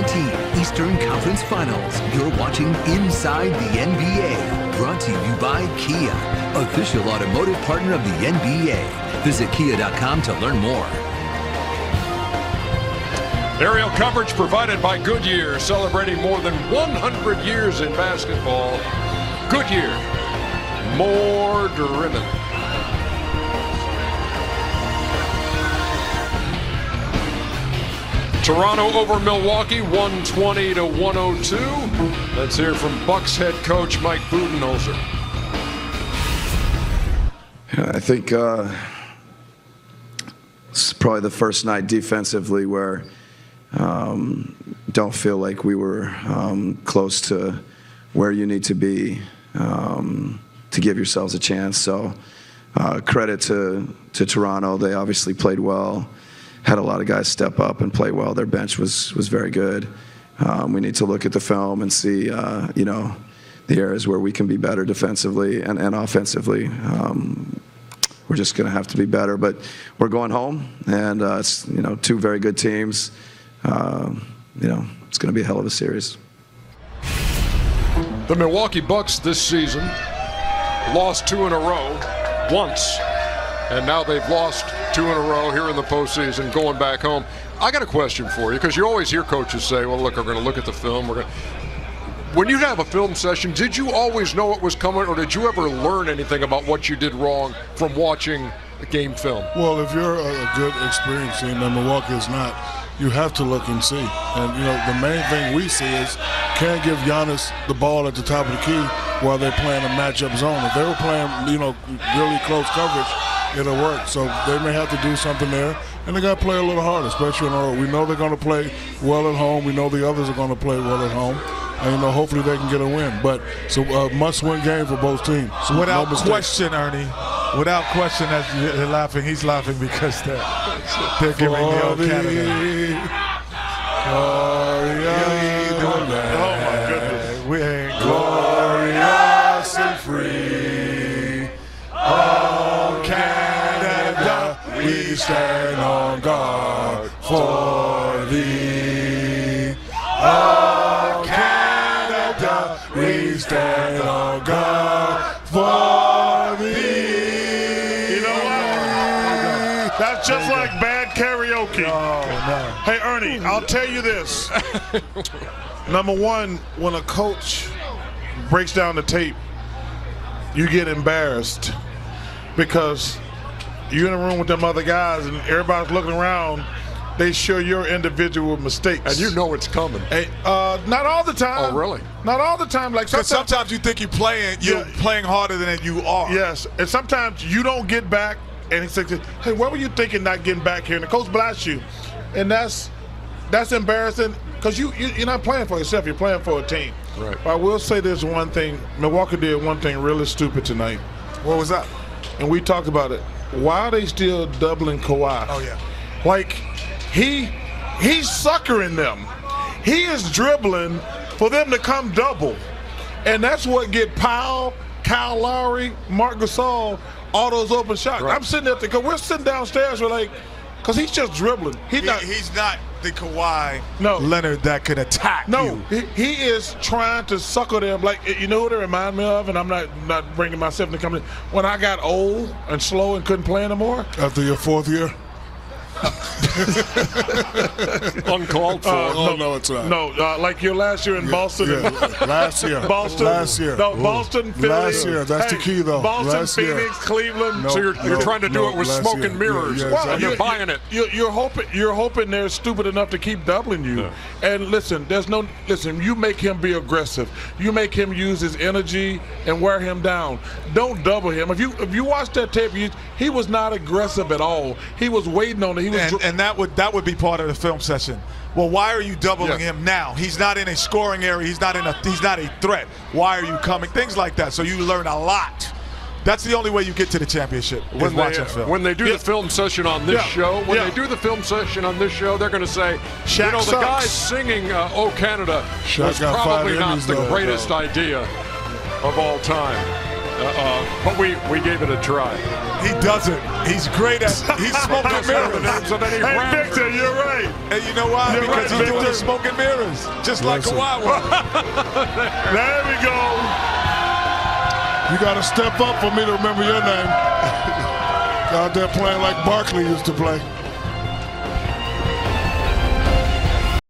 2019 Eastern Conference Finals. You're watching Inside the NBA. Brought to you by Kia, official automotive partner of the NBA. Visit kia.com to learn more. Aerial coverage provided by Goodyear, celebrating more than 100 years in basketball. Goodyear, more driven. Toronto over Milwaukee, 120-102. Let's hear from Bucks head coach Mike Budenholzer. I think it's probably the first night defensively where don't feel like we were close to where you need to be to give yourselves a chance. So credit to Toronto. They obviously played well. Had a lot of guys step up and play well. Their bench was very good. We need to look at the film and see, the areas where we can be better defensively and offensively. We're just going to have to be better. But we're going home, and it's two very good teams. It's going to be a hell of a series. The Milwaukee Bucks this season lost 2 in a row once. And now they've lost 2 in a row here in the postseason, going back home. I got a question for you, because you always hear coaches say, well, look, we're going to look at the film. When you have a film session, did you always know it was coming, or did you ever learn anything about what you did wrong from watching a game film? Well, if you're a good, experienced team, and Milwaukee is not, you have to look and see. And, the main thing we see is can't give Giannis the ball at the top of the key while they're playing a matchup zone. If they were playing, really close coverage, it'll work. So they may have to do something there, and they got to play a little harder, especially on the road. We know they're going to play well at home. We know the others are going to play well at home, and hopefully they can get a win. But it's a must-win game for both teams. So without question, Ernie, without question, as you're laughing, he's laughing because they're giving the old Canada. Oh my goodness, we ain't glorious and free. Oh, Canada, we stand on guard for thee. Oh, Canada, we stand on guard for thee. You know what? That's just like bad karaoke. No. Hey, Ernie, I'll tell you this. Number one, when a coach breaks down the tape, you get embarrassed because you're in a room with them other guys and everybody's looking around. They show your individual mistakes. And you know it's coming. Hey, not all the time. Oh, really? Not all the time. Like sometimes you think you're playing harder than you are. Yes, and sometimes you don't get back, and he says, "Hey, what were you thinking not getting back here?" And the coach blasts you, and that's embarrassing because you're not playing for yourself. You're playing for a team. Right. But I will say this one thing: Milwaukee did one thing really stupid tonight. What was that? And we talked about it. Why are they still doubling Kawhi? Oh yeah. Like he's suckering them. He is dribbling for them to come double, and that's what get Powell, Kyle Lowry, Marc Gasol all those open shots. Right. I'm sitting there because we're sitting downstairs. We're like, because he's just dribbling. He's not the Kawhi No. Leonard that could attack you. He is trying to sucker them. Like, you know what it remind me of? And I'm not bringing myself into company. When I got old and slow and couldn't play anymore. After your 4th year? Uncalled for. No, it's not. No, like your last year in Boston. Yeah. Last year. Boston. Last year. No, Boston, Philly. Last year. That's the key, though. Boston, Last Phoenix, year. Cleveland. No, So you're trying to do it with smoke and mirrors. Yeah, Well, exactly. You're buying it. You're hoping they're stupid enough to keep doubling you. Yeah. And listen, you make him be aggressive. You make him use his energy and wear him down. Don't double him. If you watch that tape, he was not aggressive at all. He was waiting on it. And that would be part of the film session. Well, why are you doubling him now? He's not in a scoring area. He's not a threat. Why are you coming? Things like that. So you learn a lot. That's the only way you get to the championship. Watching film. When they do the film session on this show, they're going to say, Shaq the guy singing "Oh Canada" Shaq was got probably 5 not Emmys, the though. greatest idea of all time. But we gave it a try. He doesn't. He's great at. He's smoking mirrors. Hey, Victor, you're right. And you know why? You're Because right, he's doing Victor. the smoking mirrors, just like Kawhi was. There we go. You got to step up for me to remember your name. Out there playing like Barkley used to play.